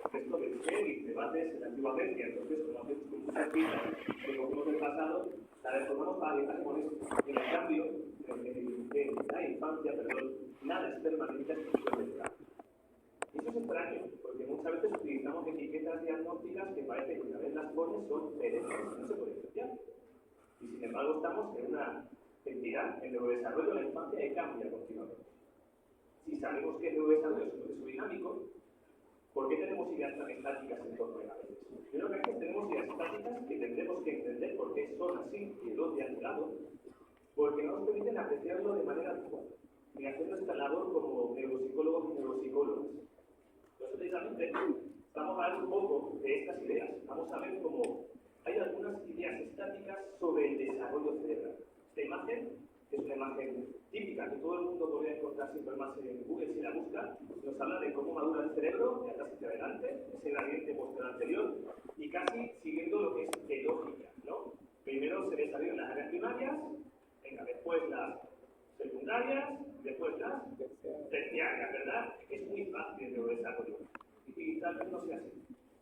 contexto de y debates en la antigua Grecia. Entonces, como hacemos con muchas citas que cogemos del pasado, la reformamos para evitar con esto. En el cambio, en la infancia, nada es permanente hasta después del cambio. Y eso es extraño, porque muchas veces utilizamos etiquetas diagnósticas que parece que una vez las pones son perennes, no se pueden cambiar. Y sin embargo estamos en una entidad, en el desarrollo de la infancia y cambia continuamente. Si sabemos que el neurodesarrollo es un proceso dinámico, ¿por qué tenemos ideas tan estáticas en torno a él a veces? Yo creo que a veces tenemos ideas estáticas que tendremos que entender por qué son así y dónde han llegado, porque no nos permiten apreciarlo de manera adecuada, ni hacer nuestra labor como neuropsicólogos y neuropsicólogas. Entonces, precisamente, vamos a hablar un poco de estas ideas. Vamos a ver cómo hay algunas ideas estáticas sobre el desarrollo cerebral. Esta imagen es una imagen típica que todo el mundo podría encontrar siempre más en Google si la busca. Nos habla de cómo madura el cerebro, de atrás hacia adelante, ese gradiente posterior anterior, y casi siguiendo lo que es de lógica, ¿no? Primero se desarrollan las áreas primarias, después las secundarias, después las terciarias, ¿verdad? Es muy fácil el neurodesarrollo. Y tal vez no sea así.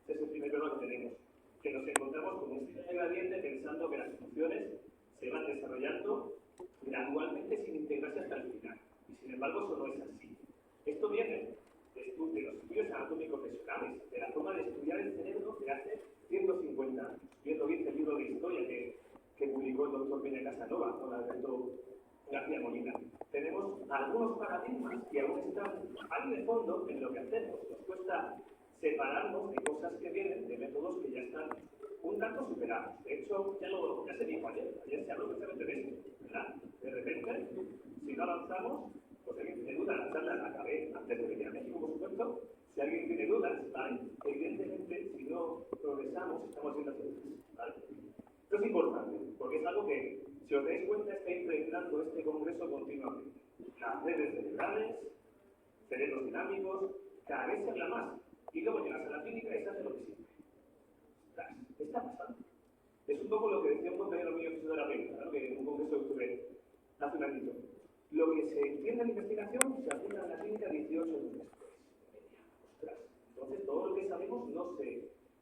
Ese es el primer error que tenemos. Que nos encontramos con un sistema de gradiente pensando que las funciones se van desarrollando gradualmente sin integrarse hasta el final. Y sin embargo eso no es así. Esto viene de los estudios anatómicos profesionales, de la forma de estudiar el cerebro de hace 150 años. Viendo bien el libro de historia que publicó el doctor Peña Casanova con Alberto García Molina. Tenemos algunos paradigmas que aún están ahí de fondo en lo que hacemos. Nos cuesta separarnos de cosas que vienen de métodos que ya están un tanto superados. De hecho, ya se dijo ayer se habló precisamente de esto, ¿verdad? De repente, si no avanzamos, pues alguien tiene dudas, la charla la acabé antes de venir a México, por supuesto. Si alguien tiene dudas, ¿vale? Evidentemente, si no progresamos, estamos yendo hacia atrás, ¿vale? Esto es importante, porque es algo que, si os dais cuenta, está impregnando este congreso continuamente. Las redes cerebrales, cerebros dinámicos, cada vez se habla más. Y luego llegas a la clínica y se hace lo que siempre. ¿Qué está pasando? Es un poco lo que decía un compañero mío que de la película, ¿no? Que en un congreso que estuve hace un añito. Lo que se entiende en investigación se aplica en la clínica 18 años después. Ostras. Entonces, todo lo que sabemos no se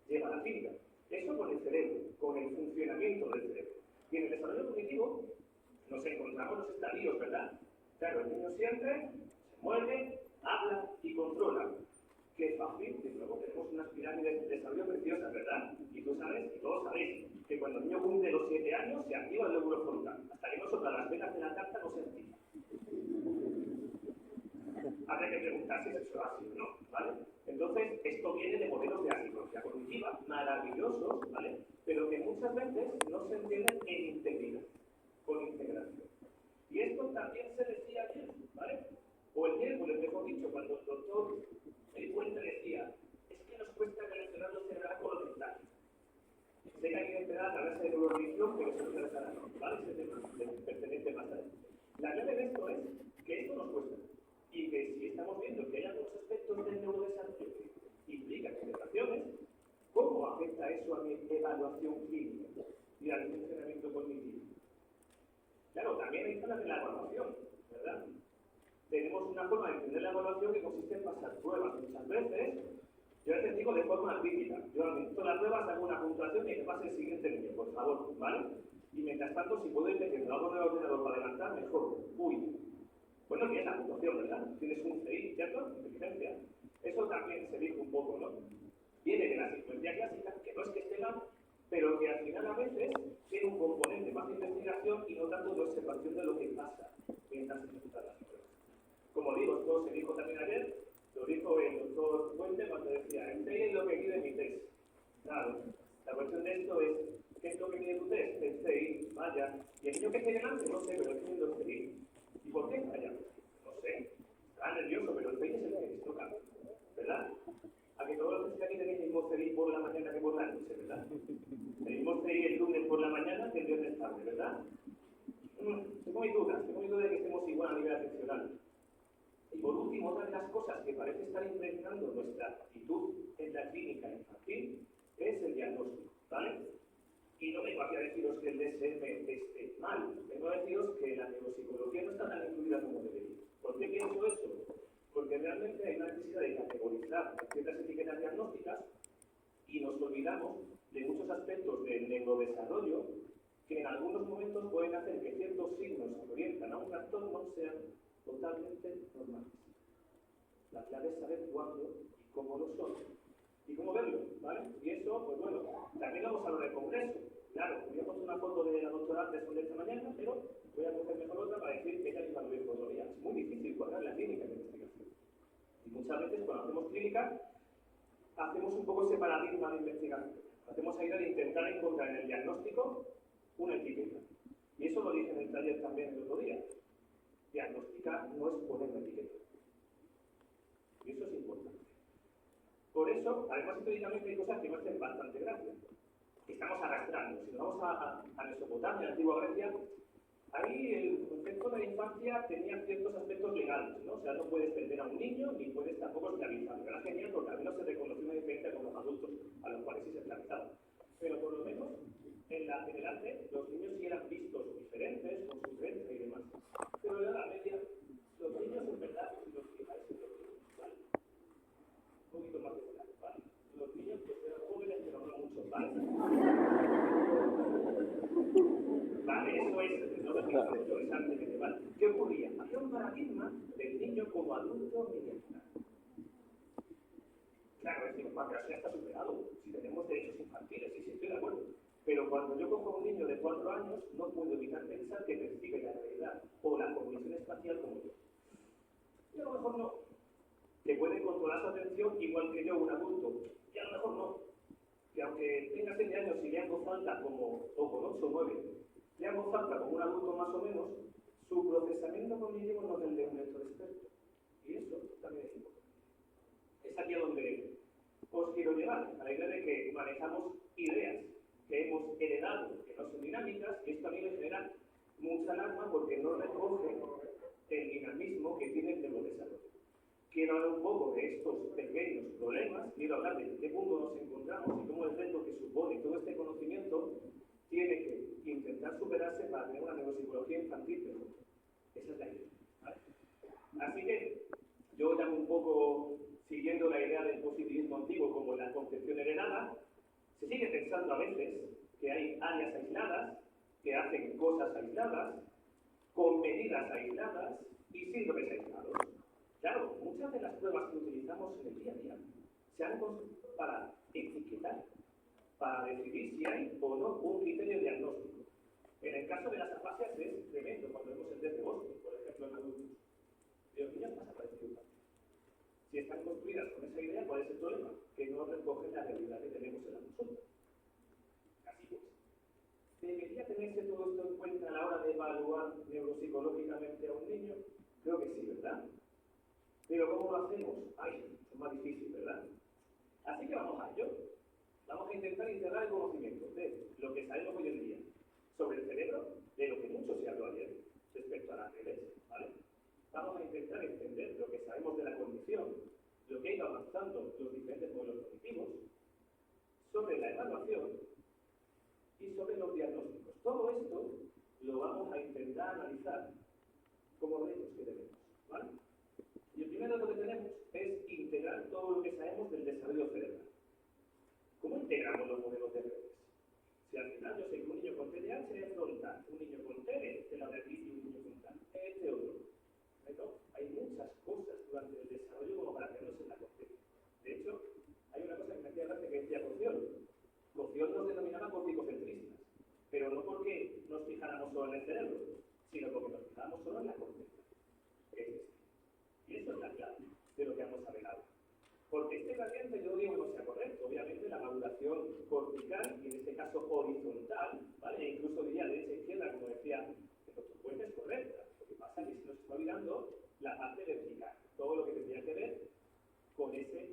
lleva a la clínica. Eso con el cerebro, con el funcionamiento del cerebro. Y en el desarrollo cognitivo nos encontramos los estadios, ¿verdad? Claro, el niño siempre se mueve, habla y controla. Qué fácil, de nuevo tenemos unas pirámides de desarrollo preciosas, ¿verdad? Y tú sabes, y todos sabéis, que cuando el niño cumple los 7 años se activa el lóbulo frontal. Hasta que no sopla las venas de la carta no se activa. Habría que preguntar si eso es así o no, ¿vale? Entonces, esto viene de modelos de asimetría cognitiva maravillosos, ¿vale? Pero que muchas veces no se entienden en integridad, con integración. Y esto también se decía ayer, ¿vale? O el miércoles, mejor dicho, cuando el doctor Puente decía, es que nos cuesta relacionar lo cerebral con lo mental. Sé que hay que esperar a través de neuroreligión, pero eso no se hará, ¿vale? Ese tema pertenece más a él. La clave de esto es que esto nos cuesta. Y que si estamos viendo que hay algunos aspectos del neurodesarrollo que implican integraciones, ¿cómo afecta eso a mi evaluación clínica y al funcionamiento cognitivo? Claro, también hay zonas de la evaluación, ¿verdad? Tenemos una forma de entender la evaluación que consiste en pasar pruebas. Muchas veces, yo a veces digo de forma crítica. Yo administro las pruebas, hago una puntuación y que pase el siguiente niño, por favor, ¿vale? Y mientras tanto, si puedo ir metiendo algo en el ordenador para adelantar, mejor. Uy. Bueno, bien, la puntuación, ¿verdad? Tienes un CI, ¿cierto? Inteligencia. Eso también se dijo un poco, ¿no? Viene de la psicología clásica, que no es que esté mal, pero que al final a veces tiene un componente más de investigación y no tanto de observación de lo que pasa mientras se ejecutan las pruebas. Como digo, esto se dijo también ayer, lo dijo el doctor Puente cuando decía, el CI es lo que mide mi test. Claro, la cuestión de esto es, ¿qué es lo que mide tu test? El CI, vaya. ¿Y el niño que tiene delante? No sé, pero es el CI. ¿Y por qué falla? No sé. Está nervioso, pero el CI es el que les toca, ¿verdad? A que todos los que aquí tenéis el mismo CI por la mañana que por la noche, ¿verdad? El mismo CI el lunes por la mañana que el viernes tarde, ¿verdad? Tengo mis dudas de que estemos igual a nivel atencional. Y por último, otra de las cosas que parece estar impregnando nuestra actitud en la clínica infantil es el diagnóstico, ¿vale? Y no vengo aquí a deciros que el DSM esté mal, vengo a deciros que la neuropsicología no está tan incluida como debería. ¿Por qué pienso eso? Porque realmente hay una necesidad de categorizar ciertas etiquetas diagnósticas y nos olvidamos de muchos aspectos del neurodesarrollo que en algunos momentos pueden hacer que ciertos signos que orientan a un trastorno sean totalmente normales. La clave es saber cuándo y cómo lo son y cómo verlo, ¿vale? Y eso, pues bueno, también vamos a hablar del congreso. Claro, voy a poner una foto de la doctora de esta mañana, pero voy a coger mejor otra para decir que ella misma lo dijo otro día. Es muy difícil cuadrar la clínica de investigación. Y muchas veces cuando hacemos clínica, hacemos un poco ese paradigma de investigación. Hacemos ahí de intentar encontrar en el diagnóstico una etiqueta. Y eso lo dije en el taller también el otro día. Diagnosticar no es poner una etiqueta. Y eso es importante. Por eso, además, históricamente hay cosas que me hacen bastante gracia. Estamos arrastrando. Si nos vamos a Mesopotamia, a la antigua Grecia, ahí el concepto de la infancia tenía ciertos aspectos legales, ¿no? O sea, no puedes perder a un niño ni puedes tampoco esclavizarlo. Era genial porque al menos se reconoció una diferencia con los adultos a los cuales sí se esclavizaban. Pero por lo menos en el arte los niños sí eran vistos diferentes, con su creencia y demás. Pero en la Edad Media, los niños en verdad, si los fijáis, ¿vale? Un poquito más de edad, ¿vale? Los niños pues eran jóvenes pero no muchos, ¿vale? Vale, eso es lo que es interesante, ¿vale? ¿Qué ocurría? Había un paradigma del niño como adulto miniatura. Claro, es que el patriarcado ya está superado. Si tenemos derechos infantiles, sí, estoy de acuerdo. Pero cuando yo cojo a un niño de 4 años, no puedo evitar pensar que percibe la realidad o la cognición espacial como yo. Y a lo mejor no. Que puede controlar su atención igual que yo, un adulto. Y a lo mejor no. Que aunque tenga 7 años y lea en voz alta como, o con 8 o 9, lea en voz alta como un adulto más o menos, su procesamiento cognitivo no es el de un lector experto. Y eso también es importante. Es aquí a donde os quiero llevar, a la idea de que manejamos ideas que hemos heredado, que no son dinámicas, y esto a mí me genera mucha alarma porque no recoge el dinamismo que tiene el neurodesarrollo. Quiero hablar un poco de estos pequeños problemas, quiero hablar de qué punto nos encontramos y cómo el reto que supone todo este conocimiento tiene que intentar superarse para tener una neuropsicología infantil mejor. Esa es la idea, ¿vale? Así que yo llamo un poco, siguiendo la idea del positivismo antiguo como la concepción heredada, se sigue pensando a veces que hay áreas aisladas, que hacen cosas aisladas, con medidas aisladas y síndromes aislados. Claro, muchas de las pruebas que utilizamos en el día a día se han construido para etiquetar, para decidir si hay o no un criterio diagnóstico. En el caso de las afasias es tremendo cuando vemos el test de Boston, por ejemplo, en adultos. De los niños pasa parecido también. Si están construidas con esa idea, ¿cuál es el problema? Que no recogen la realidad que tenemos en la consulta. Así pues. ¿Debería tenerse todo esto en cuenta a la hora de evaluar neuropsicológicamente a un niño? Creo que sí, ¿verdad? Pero ¿cómo lo hacemos? Ay, es más difícil, ¿verdad? Así que vamos a ello. Vamos a intentar integrar el conocimiento de lo que sabemos hoy en día sobre el cerebro, de lo que mucho se habló ayer respecto a las redes, ¿vale? Vamos a intentar entender lo que sabemos de la cognición, lo que ha ido avanzando los diferentes modelos cognitivos, sobre la evaluación y sobre los diagnósticos. Todo esto lo vamos a intentar analizar como retos que tenemos, ¿vale? Y el primer reto que tenemos es integrar todo lo que sabemos del desarrollo cerebral. ¿Cómo integramos los modelos de redes? Si al final yo sé que un niño con TDAH es frontal, un niño con TED es lateral y un niño con TAN es de otro. ¿No? Hay muchas cosas durante el desarrollo como para tenerlos en la conciencia. De hecho, hay una cosa que me hacía gracia que decía Coción. Coción nos denominaba corticocentristas, pero no porque nos fijáramos solo en el cerebro, sino porque nos fijáramos solo en la conciencia. Y eso es la clave de lo que vamos a ver ahora. Porque este gradiente yo digo que no sea correcto. Obviamente la maduración cortical, y en este caso horizontal, ¿vale? E incluso diría derecha-izquierda, como decía el doctor Puente, es correcta. Lo que pasa es que se nos está olvidando la parte vertical, todo lo que tendría que ver con ese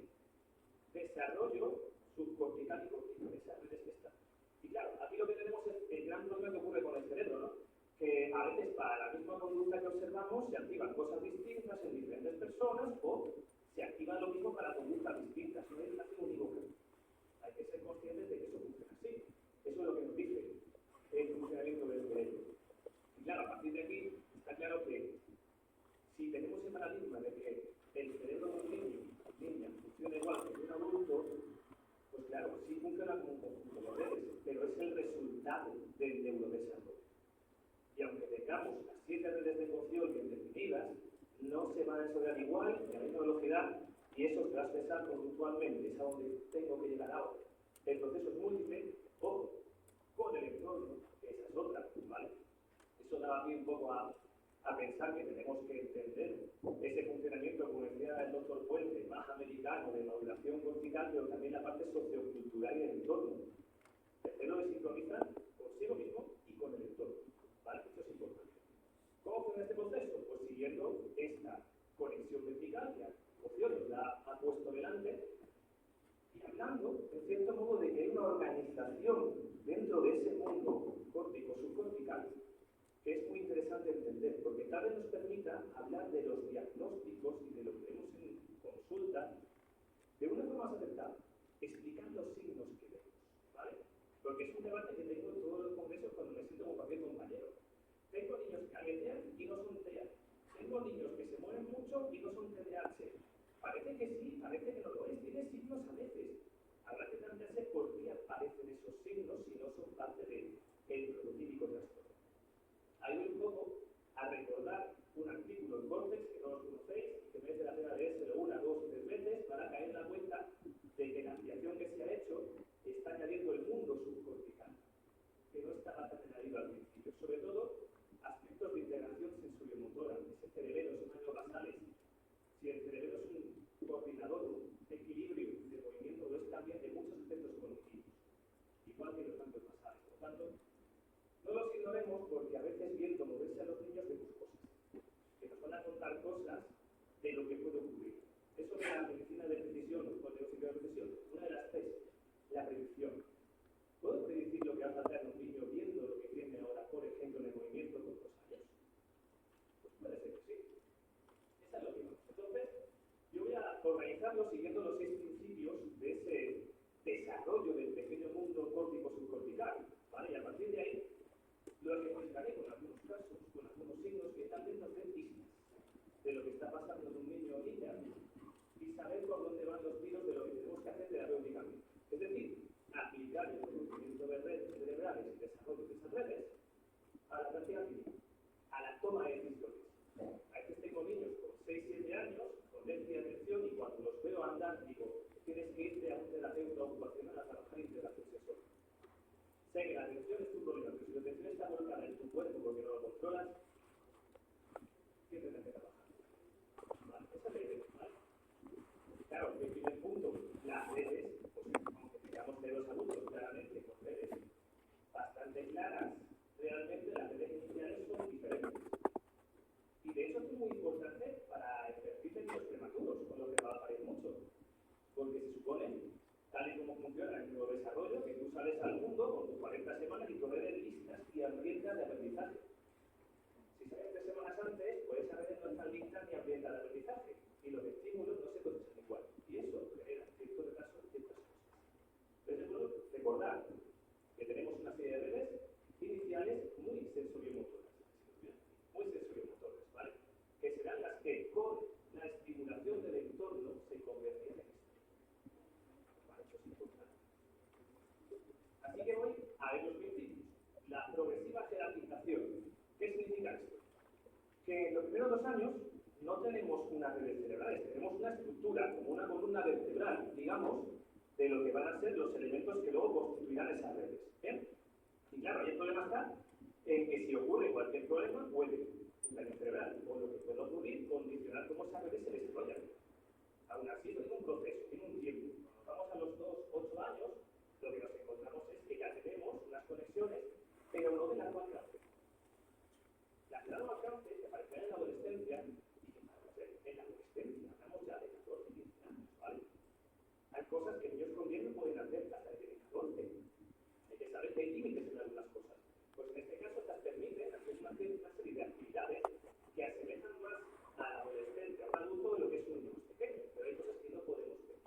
desarrollo subcortical y cortical, esas redes que están. Y claro, aquí lo que tenemos es el gran problema que ocurre con el cerebro, ¿no? Que a veces para la misma conducta que observamos se activan cosas distintas en diferentes personas o se activan lo mismo para conductas distintas. No hay relación unívoca. Hay que ser conscientes de que eso funciona así. Eso es lo que nos dice el funcionamiento del cerebro. Y claro, a partir de aquí está claro que si tenemos ese paradigma de que el cerebro de un niño funciona igual que de un adulto, pues claro, sí del neurodesarrollo. Y aunque tengamos las 7 redes de cocción bien definidas, no se van a desarrollar igual, ni a la misma velocidad, y eso se va a expresar conductualmente, es a donde tengo que llegar ahora. El proceso es múltiple, ojo, con el entorno, que esa es otra, ¿vale? Eso da aquí un poco a pensar que tenemos que entender ese funcionamiento, como decía el doctor Puente, más americano, de maduración cortical, pero también la parte sociocultural y el entorno. El cerebro se sincroniza consigo mismo y con el entorno, ¿vale? Esto es importante. ¿Cómo funciona este proceso? Pues siguiendo esta conexión vertical que Rocío nos la ha puesto delante, y hablando, en cierto modo, de que hay una organización dentro de ese mundo córtico-subcortical que es muy interesante entender, porque tal vez nos permita hablar de los diagnósticos y de lo que vemos en consulta de una forma más acertada, explicar los signos que vemos, ¿vale? Porque es un debate que tengo en todos los congresos cuando me siento como cualquier compañero. Tengo niños que aletean y no son TEA. Tengo niños que se mueven mucho y no son TDAH. Parece que sí, parece que no lo es. Tiene signos a veces. Habrá que plantearse por qué aparecen esos signos si no son parte del prototípico trastorno. Ahí voy un poco a recordar un artículo en Cortex que no lo conocéis y que merece la pena leérselo una, dos o tres veces para caer en la cuenta de que la ampliación que se ha hecho está añadiendo el mundo subcortical, que no estaba tan añadido al principio. Sobre todo, aspectos de integración sensoriomotora, ese cerebelo, esos neurobasales. Si el cerebelo es un coordinador, un equilibrio de movimiento, lo es también de muchos aspectos cognitivos, igual que los cambios basales. Por tanto, no los ignoremos porque a veces viendo moverse a los niños vemos cosas, que nos van a contar cosas de lo que puede ocurrir. Eso de la medicina de precisión, los códigos de precisión, una de las tres, la predicción. ¿Puedo predecir lo que va a pasar en un niño viendo lo que tiene ahora, por ejemplo, en el movimiento con 2 años? Pues puede ser que sí. Esa es lo que vamos. Entonces, yo voy a organizarlo siguiendo los 6 principios de ese desarrollo del pequeño mundo córtico-subcortical, ¿vale? Y a partir de ahí, lo ejemplificaré con algunos casos, con algunos signos que tal vez nos den pistas de lo que está pasando en un niño o niña y saber por dónde van los tiros de lo que tenemos que hacer terapéuticamente. Es decir, aplicar el conocimiento de redes cerebrales y desarrollo de esas redes a la práctica clínica, a la toma de decisiones. A veces tengo niños con 6-7 años, con déficit de atención, y cuando los veo andar, digo, tienes que irte a un terapeuta ocupacional a trabajar integración sensorial. Sé que la atención es tu problema, pero si la atención está volcada en tu cuerpo porque no lo controlas, tienes que trabajar. ¿Vale? Esa es la idea, ¿vale? Claro, el primer punto, las redes, pues, aunque tengamos cerebros adultos claramente con redes bastante claras, realmente las redes iniciales son diferentes. Y de hecho es muy importante para el perfil de niños prematuros, con lo que trabajaréis mucho. Porque se supone, tal y como funciona el neurodesarrollo, que tú sales al mundo con tus 40 semanas y tus redes listas y hambrientas de aprendizaje. Si sales 3 semanas antes, pues esas redes no están listas ni hambrientas de aprendizaje. Y los estímulos no se procesan igual. Y eso genera cierto retraso en ciertas cosas. Entonces, recordar que tenemos una serie de redes iniciales muy sensoriomotoras. Muy sensoriomotoras, ¿vale? Que serán las que con la estimulación del entorno se convertirán en esto. Vale, eso es importante. Así que voy a ver los principios. La progresiva jerarquización. ¿Qué significa esto? Que en los primeros 2 años no tenemos unas redes cerebrales, tenemos una estructura, como una columna vertebral, digamos, de lo que van a ser los elementos que luego constituirán esas redes. ¿Bien? Y claro, ahí el problema está en que si ocurre cualquier problema, puede un daño cerebral, o lo que puede ocurrir, condicionar cómo esas redes se desarrollan. Aún así, no es un proceso, tiene un tiempo. Cuando vamos a los 8 años, lo que nos encontramos es que ya tenemos unas conexiones, pero no de largo alcance. Las de largo alcance que aparecerán en la adolescencia, y que en la adolescencia hablamos ya de 14, 15 años, ¿vale? Hay cosas que niños con 10 no pueden hacer hasta que tienen 14. Hay que saber que hay límites en algunas cosas. Pues en este caso estas permiten hacer una serie de actividades que asemejan más al adolescente, a un adulto, de lo que es un niño más pequeño, pero hay cosas que no podemos ver.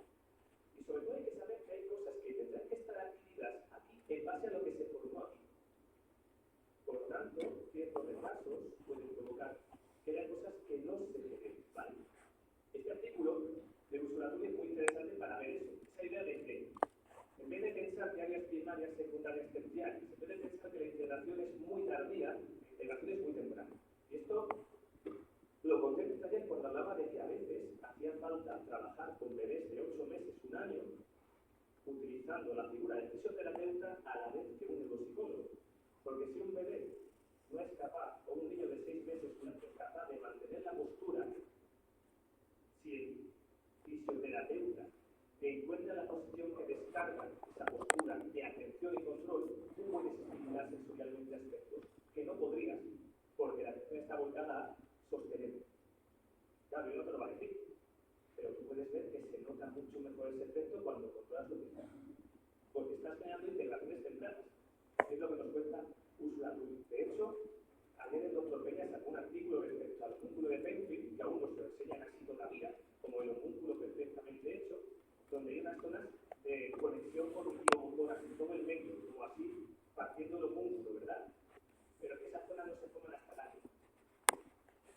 utilizando la figura del fisioterapeuta a la vez que un neuropsicólogo. Porque si un bebé no es capaz, o un niño de 6 meses no es capaz de mantener la postura, si el fisioterapeuta encuentra la posición que descarga esa postura de atención y control, tú puedes estimular sensorialmente aspectos que no podrías, porque la atención está volcada a sostener. Claro, yo no te lo voy a decir, pero tú puedes ver que se nota mucho mejor ese efecto cuando controlas lo que estás, porque estás generando integraciones tempranas. Es lo que nos cuenta Ursula Le Guin. De hecho, ayer el doctor Peña sacó un artículo respecto al homúnculo de Penfield, que aún nos lo enseñan así todavía, como el homúnculo perfectamente hecho, donde hay unas zonas de conexión cognitivo-motora en todo el medio, como así, partiendo del homúnculo, ¿verdad? Pero que esas zonas no se forman hasta el año.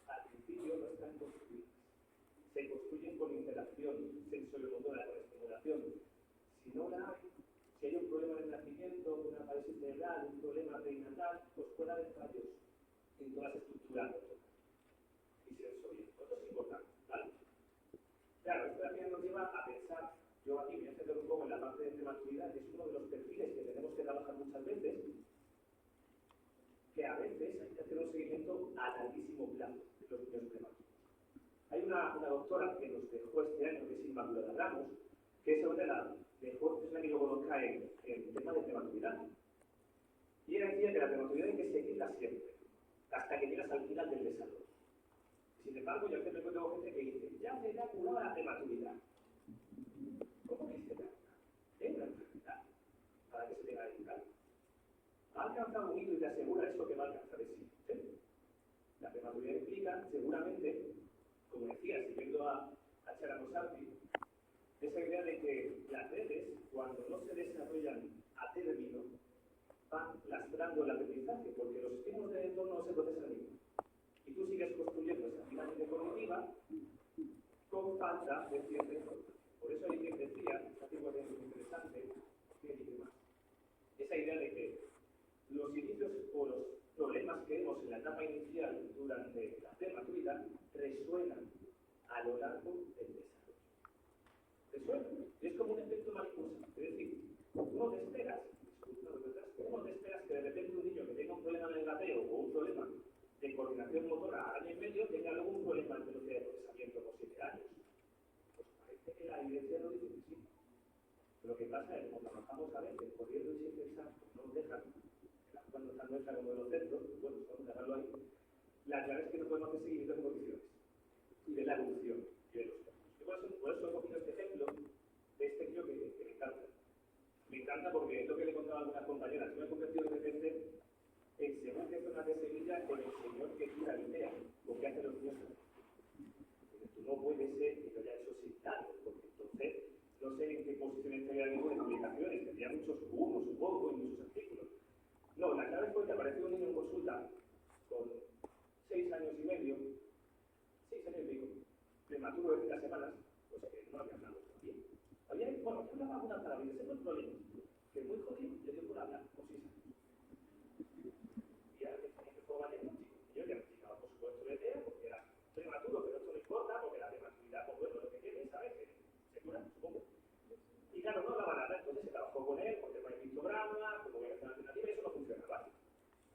Al principio no están construidas. Se construyen con interacción sensorio-motora, con estimulación. Si no la hay, si hay un problema de nacimiento, una parálisis cerebral, un problema perinatal, pues puede haber fallos en todas las estructuras y sensoriales. Esto es importante, ¿vale? Claro, esto también nos lleva a pensar, yo aquí voy a centrar un poco en la parte de prematuridad, que es uno de los perfiles que tenemos que trabajar muchas veces, que a veces hay que hacer un seguimiento a larguísimo plazo de los niños prematuros. Hay una doctora que nos dejó este año, que es Inmaculada Ramos, que es una de las mejores, es la que yo conozco en tema de prematuridad. Y ella decía que la prematuridad hay que seguirla siempre, hasta que llegas al final del desarrollo. Sin embargo, yo siempre tengo gente que dice, ya se le ha curado la prematuridad. ¿Cómo que se le ha curado? Es una enfermedad para que se tenga que curar. Ha alcanzado un hito y te asegura eso que va a alcanzar ese hito. ¿Sí? La prematuridad implica, seguramente, como decía, siguiendo a Charano Sarpi, esa idea de que las redes, cuando no se desarrollan a término, van lastrando el aprendizaje, porque los estímulos del entorno no se procesan igual. Y tú sigues construyendo esa pirámide cognitiva con falta de cierta información. Por eso hay quien decía, esta figura es muy interesante, que dice más. Esa idea de que los inicios o los problemas que vemos en la etapa inicial durante la prematuridad resuenan a lo largo del desarrollo. Resuenan. Y es como un efecto mariposa. Es decir, uno te esperas que de repente un niño que tenga un problema en el gateo o un problema de coordinación motora a año y medio tenga luego un problema de velocidad de procesamiento por 7 años. Pues parece que la evidencia no dice que sí. Lo que pasa es que cuando trabajamos a veces corriendo y sin pensar, no nos dejan, cuando está nuestra como de los centros, bueno, vamos a dejarlo ahí, la clave es que no podemos hacer seguimiento en condiciones y de la evolución y de los casos. Por eso he cogido este ejemplo de este niño que me encanta. Me encanta porque es lo que le contaba a algunas compañeras. Yo me he convertido de repente en según qué zona de Sevilla en el señor que cura Guinea, lo que hacen los niños. Tú no puedes ser que yo haya hecho sin datos, porque entonces no sé en qué posición estaría mismo de publicaciones, tendría muchos cubos, supongo, y muchos artículos. No, la clave fue que apareció un niño en consulta con 6 años y medio, 6 años y pico, prematuro de 30 semanas, pues que no había hablado todavía. Bueno, yo hablaba algunas palabras, ese fue el problema, que muy jodido le dio por hablar con 6 años. Y ahora que tenía que probar diagnóstico. Yo le explicaba, por supuesto, la idea, porque era prematuro, pero esto no importa, porque la prematuridad, pues bueno, lo que tiene, ¿sabes? Que se cura, supongo. Y claro, no hablaba nada, entonces se trabajó con él, porque no hay pictograma, como voy a hacer alternativa, y eso no funcionaba.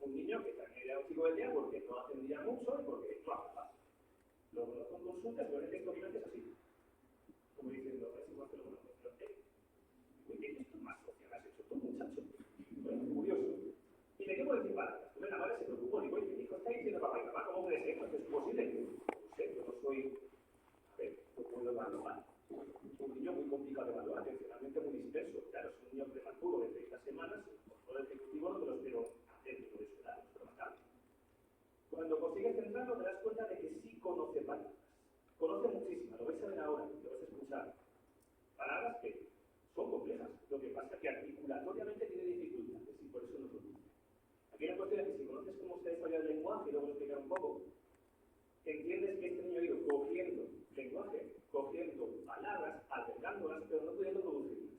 Un niño que también era un chico del día porque no atendía mucho y porque no hablaba. Lo conozco en consultas, pero es esto es así. Como diciendo, es igual que lo conozco, pero muy bien, esto es más social has hecho tú, muchacho. Bueno, curioso. Y le quiero decir palabras. La madre se preocupó, digo, oye, mi hijo está diciendo papá y mamá, ¿cómo puede ser esto? ¿Es posible? No sé, yo no soy, a ver, no puedo evaluar. Un niño muy complicado de evaluar, atencionalmente muy disperso. Claro, es un niño prematuro de 30 semanas, el control ejecutivo no te lo espero hacer dentro de su edad, es remarcable. Cuando consigues centrarlo, te das cuenta de que sí conoce palabras. Conoce muchísimas, lo vais a ver ahora, lo vais a escuchar. Palabras que son complejas, lo que pasa es que articulatoriamente tiene dificultades y por eso no lo dice. Aquí la cuestión es que si conoces cómo se desarrolla el lenguaje, y luego lo explicar un poco, entiendes que este niño ha ido cogiendo lenguaje, cogiendo palabras, agregándolas, pero no pudiendo producirlas.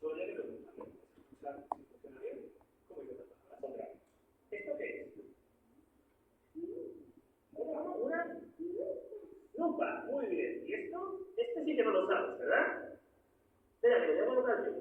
Solo hay que preguntarle, escuchar si funciona bien, ¿cómo dice estas palabras? ¿Esto qué es? Una lupa, muy bien. ¿Y esto? Este sí que no lo sabes, ¿verdad? Espera, que lo llamo local yo.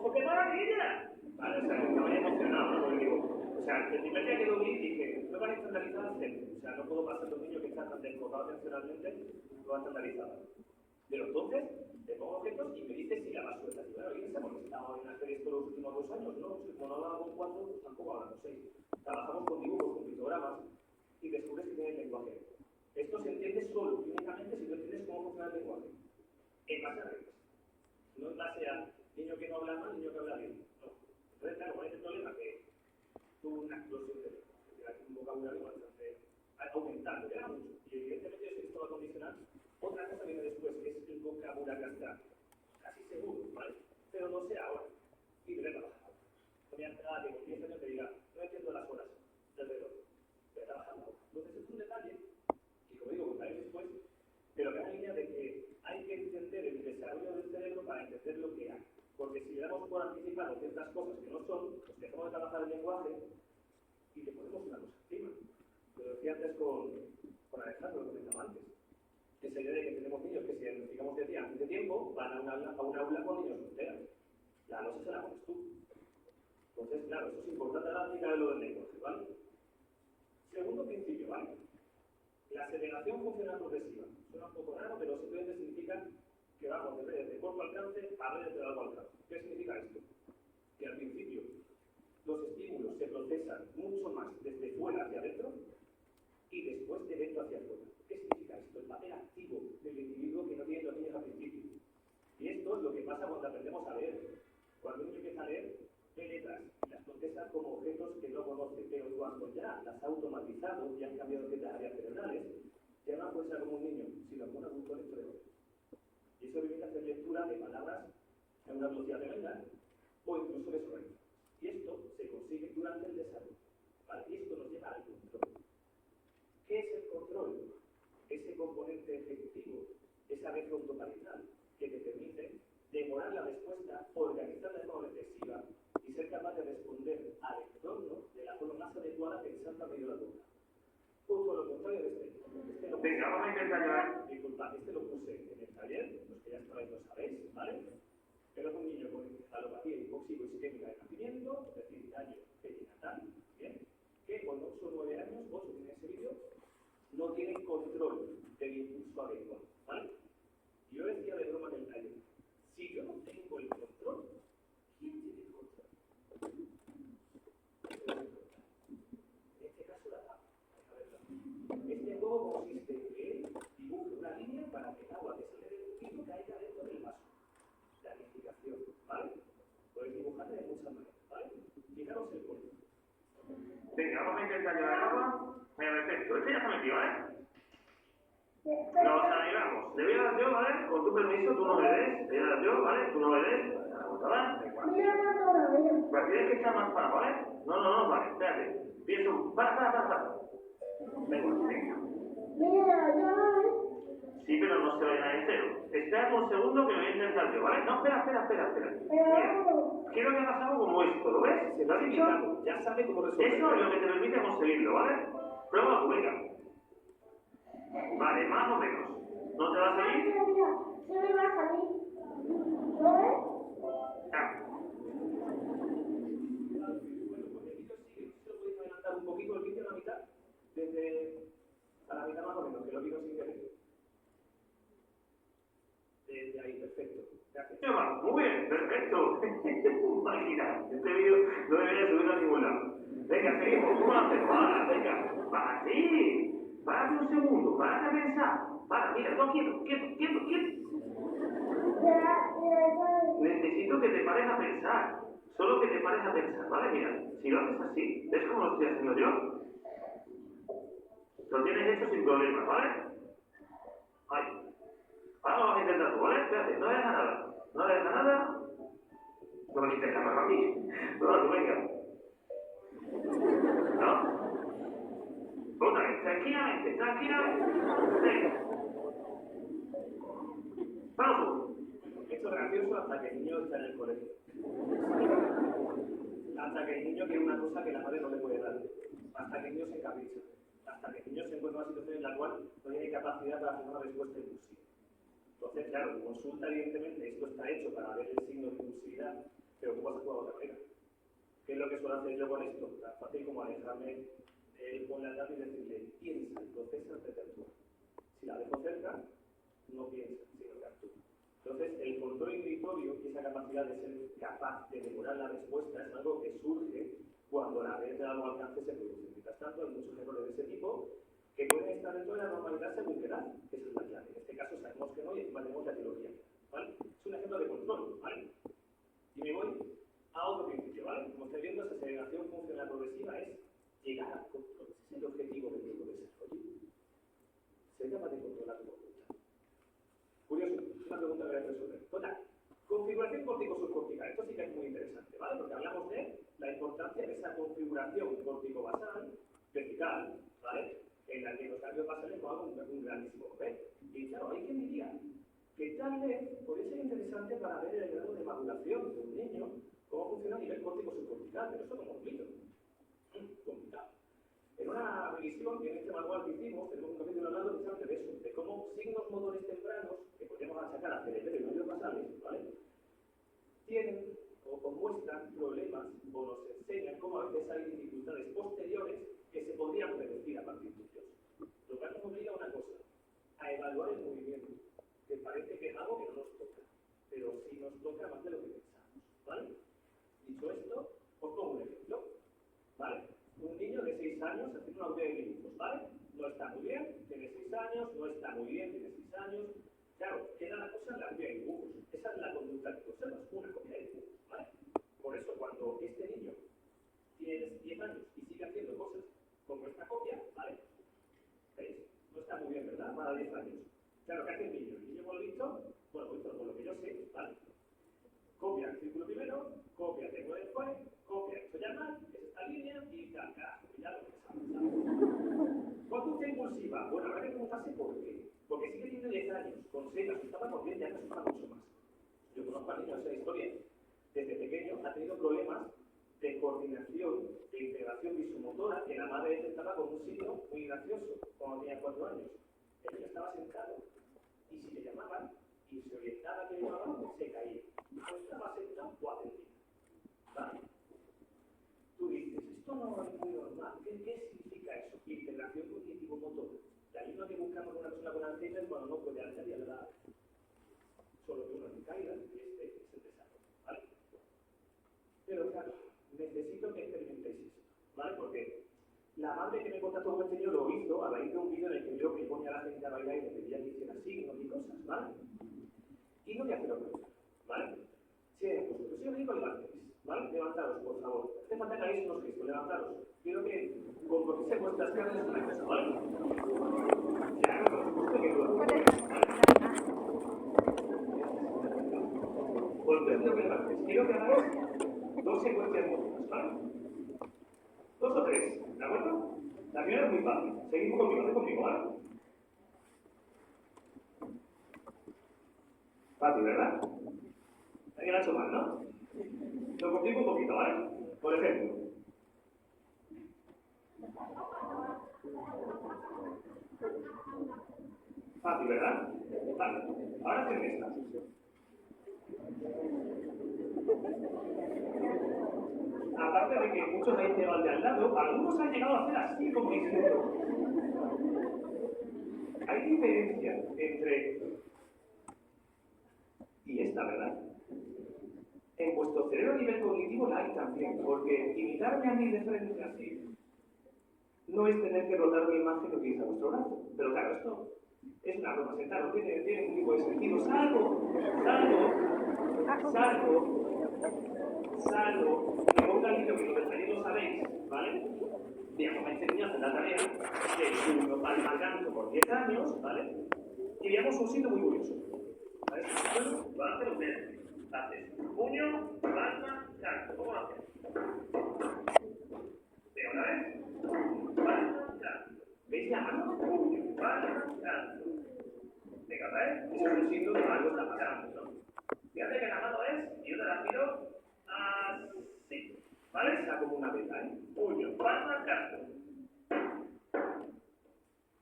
¡Oh, qué maravilla! Vale, o sea, estaba emocionado, ¿no? Porque digo, o sea, el primer día que lo vi dije, no van a estandarizar al centro. O sea, no puedo pasar los niños que están tan desbocados atencionalmente, lo van a estandarizar. Pero entonces, te pongo objetos y me dices si la basura. Y bueno, ¿quién se ha molestado en hacer esto los últimos 2 años? No, como no hablaba con 4, pues tampoco hablaba con 6. Trabajamos con dibujos, con pictogramas y descubres que tiene el lenguaje. Esto se entiende solo y únicamente si tú entiendes cómo funciona el lenguaje. En base a reglas. No en base a niño que no habla mal, niño que habla bien. No. Entonces, claro, ¿cuál es el problema? Que tuvo una explosión de un vocabulario bastante aumentado, era mucho. Y evidentemente eso esto va a condicionar. Otra cosa viene después, que es el vocabulario abstracto. Casi seguro, ¿vale? Pero no sé ahora. Y debe trabajar. No me haga que con 10 años te diga, no entiendo las horas del reloj. Pero trabajando. Entonces es un detalle, y como digo, contaré después, pero que hay la idea de que hay que entender el desarrollo del cerebro para entender lo que hay. Porque si le damos por anticipado ciertas cosas que no son, pues dejamos de trabajar el lenguaje y le ponemos una cosa encima. Lo decía antes con Alejandro, lo comentaba antes. Esa idea de que tenemos niños que, si digamos decía antes de tiempo, van a un aula con niños solteros. La losa se la pones tú. Entonces, claro, eso es importante a la práctica de lo del lenguaje, ¿vale? Segundo principio, ¿vale? La segregación funcional progresiva. Suena un poco raro, pero simplemente significa que vamos de redes de corto alcance a redes de largo alcance. ¿Qué significa esto? Que al principio los estímulos se procesan mucho más desde fuera hacia adentro y después de dentro hacia afuera. ¿Qué significa esto? El papel activo del individuo que no tiene los niños al principio. Y esto es lo que pasa cuando aprendemos a leer. Cuando un niño empieza a leer, ve letras y las procesa como objetos que no conoce, pero cuando ya las ha automatizado y han cambiado ciertas áreas cerebrales, ya no puede ser como un niño, sino como un adulto lector. Y eso permite hacer lectura de palabras a una velocidad tremenda o incluso de sonrisa. Y esto se consigue durante el desarrollo. ¿Vale? Y esto nos lleva al control. ¿Qué es el control? Ese componente ejecutivo, esa red frontoparental que te permite demorar la respuesta, organizarla de forma reflexiva y ser capaz de responder al entorno de la forma más adecuada pensando a medio de la boca. Justo lo contrario de este. Venga, vamos a intentar llevar. Disculpad, este lo puse en el taller, los que ya estáis lo sabéis, ¿vale? Pero es un niño con encefalopatía hipóxico isquémica de nacimiento, es decir, daño perinatal, ¿bien? Que con 8 o 9 años, 8 tiene ese vídeo, no tienen control del impulso adecuado, ¿vale? Yo decía de broma en el taller, si yo no tengo el control, ¿quién tiene el control? En este caso la agua. Este juego consiste en que él dibuje una línea para que el agua que sale del tubo caiga dentro del vaso. La nidificación, ¿vale? Podéis dibujarla de muchas maneras, ¿vale? Fijaros el control. Venga, vamos a intentar llevar el agua. Mira, perfecto. Este ya se metió, ¿eh? Nos animamos. Le voy a dar yo, ¿vale? Con tu permiso, tú no me des. Le voy a dar yo, ¿vale? Tú no me des. Pues tienes que echar más para, ¿vale? No, vale, espérate. Pienso, para. Venga. Sí, pero no se vaya entero. Espérate un segundo que lo voy a intentar yo, ¿vale? No, espera. Mira, quiero que hagas algo como esto, ¿lo ves? ¿Lo has dicho? Ya sabe cómo resolver. Eso es lo que te permite conseguirlo, ¿vale? Prueba tú, venga. Vale, más o menos. ¿No te va a salir? Se me va a salir. ¿Lo ves? Un poquito el vídeo a la mitad, desde a la mitad más o menos, que lo digo sin querer. Desde ahí, perfecto. Gracias. Muy bien, perfecto. Máquina, este vídeo no debería subirlo a ningún lado. Venga, seguimos. ¿Cómo lo hacemos? Ahora, venga. Para ti. Párate un segundo, párate a pensar. Mira, no, quieto. Necesito que te pares a pensar. Solo que te pares a pensar, ¿vale? Mira, si lo haces así, ¿ves cómo lo estoy haciendo yo? Lo tienes hecho sin problemas, ¿vale? Ahí. Ahora lo vas a intentar tú, ¿vale? Espérate, no deja nada. No me quites la mano a mí. No, tú venga. ¿No? Otra vez, tranquilamente. Venga. Vamos. Esto es gracioso hasta que el niño está en el colegio. Hasta que el niño quiere una cosa que la madre no le puede dar. Hasta que el niño se encapricha. Hasta que el niño se encuentra en una situación en la cual no tiene capacidad para hacer una respuesta impulsiva. Entonces, claro, consulta, evidentemente, esto está hecho para ver el signo de impulsividad, pero es lo que suelo hacer yo con esto? Tan fácil como alejarme con la tabla y decirle, piensa y procesa antes de actuar. Si la dejo cerca, no piensa, sino que actúa. Entonces, el control inhibitorio y esa capacidad de ser capaz de demorar la respuesta es algo que surge cuando la red de largo alcance se produce. Mientras tanto, hay muchos errores de ese tipo que pueden estar dentro de la normalidad según qué edad. Esa es la clave. En este caso sabemos que no y encima tenemos la etiología. ¿Vale? Es un ejemplo de control. ¿Vale? Y me voy a otro principio. ¿Vale? Como estáis viendo, esa aceleración funcional progresiva es llegar al control. Ese es el objetivo del neurodesarrollo. Ser capaz de controlar tu conducta. Curioso, es una pregunta que voy a resolver. Total, configuración córtico-subcortical. Esto sí que es muy interesante, ¿vale? Porque hablamos de la importancia de esa configuración córtico-basal vertical, ¿vale? En la que los cambios basales juegan un grandísimo papel. Y claro, hay quien diría que tal vez podría ser interesante para ver el grado de maduración de un niño, cómo funciona a nivel córtico-subcortical, pero eso como un mito. Complicado. En una revisión que en este manual que hicimos, tenemos un capítulo hablando precisamente de eso, de cómo signos motores tempranos, que podríamos achacar a cerebelo y medios basales, ¿vale? Tienen o muestran problemas o nos enseñan cómo a veces hay dificultades posteriores que se podrían predecir a partir de ellos. Lo que nos obliga a una cosa, a evaluar el movimiento, que parece que es algo que no nos toca, pero sí nos toca más de lo que pensamos, ¿vale? Dicho esto, os pongo un ejemplo, ¿vale? Un niño de 6 años haciendo una audio de dibujos, ¿vale? No está muy bien, tiene 6 años, no está muy bien, tiene 6 años. Claro, queda la cosa en la copia de dibujos. Esa es la conducta que observas, una copia de dibujos, ¿vale? Por eso, cuando este niño tiene 10 años y sigue haciendo cosas como esta copia, ¿vale? ¿Veis? No está muy bien, ¿verdad? Para 10 años. Claro, ¿qué hace el niño? El niño por lo visto, bueno, por lo que yo sé, ¿vale? Copia el círculo primero, copia el tengo después, copia esto ya mal, es esta línea y tal, carajo, ya lo que sabes. Conducta impulsiva. Bueno, habrá que preguntarse por qué. Porque sigue teniendo 10 años, con 6, asustaba por 10, ya no asusta mucho más. Yo conozco a niños en la historia. Desde pequeño ha tenido problemas de coordinación, de integración visomotora, que la madre detectaba con un signo muy gracioso cuando tenía 4 años. El niño estaba sentado y si le llamaban y se orientaba que le llamaban, se caía. No estaba sentado o atendía. ¿Vale? Tú dices, esto no es muy normal. ¿Qué significa eso? Integración cognitivo-motora. De ahí lo que buscamos en una persona con Alzheimer cuando no puede hacer ya la solo que uno se caiga y este es el desastre, ¿vale? Pero claro, necesito que experimentéis esto, ¿vale? Porque la madre que me contactó con este niño lo hizo a raíz de un vídeo en el que vio que ponía a la gente a bailar y le pedía que hiciera signos y cosas, ¿vale? Y no voy a hacerlo preguntar, ¿vale? Si yo digo levantéis, ¿vale? Levantaros, por favor. Hace falta que hagáis unos gestos, levantaros. Quiero que comproméis vuestras caras en una cosa, ¿vale? Ya, no, por supuesto que lo ¿vale? Pues quiero que levantéis. Quiero que hagáis 2 secuencias motoras, ¿vale? 2 o 3, ¿de acuerdo? La primera es muy fácil. Seguimos conmigo, ¿vale? Fácil, ¿verdad? Alguien lo ha hecho mal, ¿no? Lo complico un poquito, ¿vale? Por ejemplo. Fácil, ¿verdad? Vale. Ahora hacen esta. Aparte de que muchos habéis llegado de al lado, algunos han llegado a hacer así como diciendo. Hay diferencia entre y esta, ¿verdad? En vuestro cerebro a nivel cognitivo la hay también, porque imitarme a mí de frente así no es tener que rotar una imagen que utiliza vuestro brazo. Pero claro, esto es una broma, sentado, tiene un tipo de sentido. Salvo, me ponga el niño que los detalles lo sabéis, ¿vale? Digamos, a este niño hace la tarea de uno palma canto por 10 años, ¿vale? Y veamos un sitio muy curioso. ¿Vale? Bueno, lo hace ustedes. Haces puño, palma, canto. ¿Cómo lo haces? ¿De otra vez? Palma, canto. ¿Veis la mano? Puño, palma, canto. Venga, otra vez. Eso es un signo de algo está pasando, ¿no? Fíjate que la mano es, y yo te la giro así. ¿Vale? Está como una vela, ¿eh? Puño, palma, canto.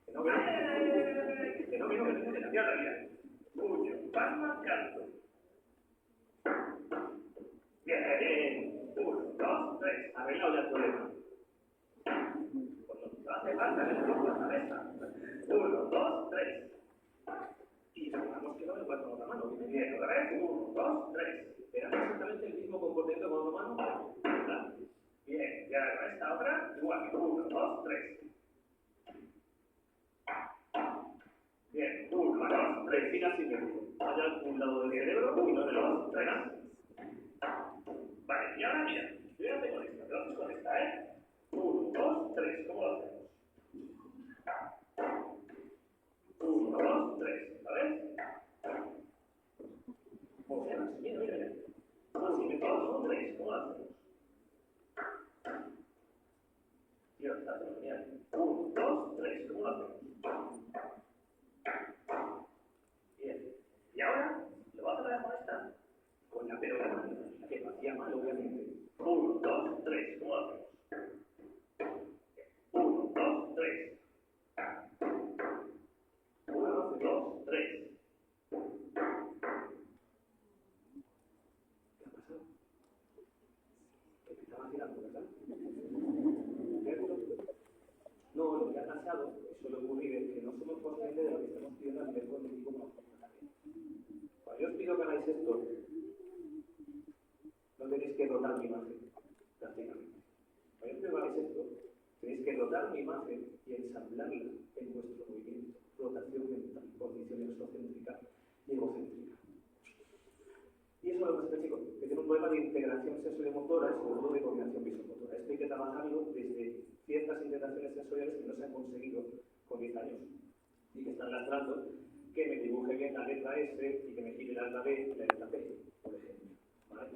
Que no, que la realidad. Puño, palma, canto. Bien. arreglado ya el problema. Cuando te hace falta el ejercicio de la cabeza. 1, 2, 3. Y recordamos que no me puedo con otra mano. Bien, otra vez. 1, 2, 3. Esperamos exactamente el mismo comportamiento con otra mano. ¿Verdad? Bien, ya con esta otra. Igual. 1, 2, 3. Bien, 1, 2, 3. Siga siguiendo. Vaya un lado del cerebro y no del otro. Venga. Vale, y ahora mira. Yo ya tengo esta. Te lo haces con esta, ¿eh? 1, 2, 3. ¿Cómo lo hacemos? 1, 2, 3. ¿Sabes? Muy bien, así, mira, mira, mira. Así, me todos 3. ¿Cómo lo hacemos? Y ahora está, genial. 1, 2, 3. ¿Cómo lo hacemos? Bien. Y ahora, ¿lo vas a hacer con esta? Con la pelota, la que hacía mal, obviamente. 1, 2, 3. ¿Cómo lo hacemos? 1, 2, 3. 1, 2, 3. ¿Qué ha pasado? Que me estaba tirando, ¿verdad? ¿Cierto? No, lo que ha pasado, suele ocurrir es que no somos conscientes de lo que estamos pidiendo a nivel cognitivo como comportamiento. Cuando yo os pido que hagáis esto, no tenéis que dotar mi imagen, prácticamente. Cuando yo os pido que hagáis esto, tenéis que dotar mi imagen y ensamblarla en vuestro movimiento, rotación mental, condición exocéntrica y egocéntrica. Y eso es lo que pasa, chicos, que tiene un problema de integración sensoriomotora y sobre todo de coordinación visomotora. Esto hay que trabajarlo desde ciertas integraciones sensoriales que no se han conseguido con 10 años y que están lastrando que me dibuje bien la letra S y que me gire la letra B y la letra P, por ejemplo. ¿Vale?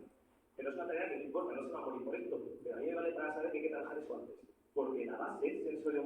Pero es una tarea que no importa, no se va a morir por esto. Pero a mí me vale para saber que hay que trabajar eso antes. Porque la base sensoriomotora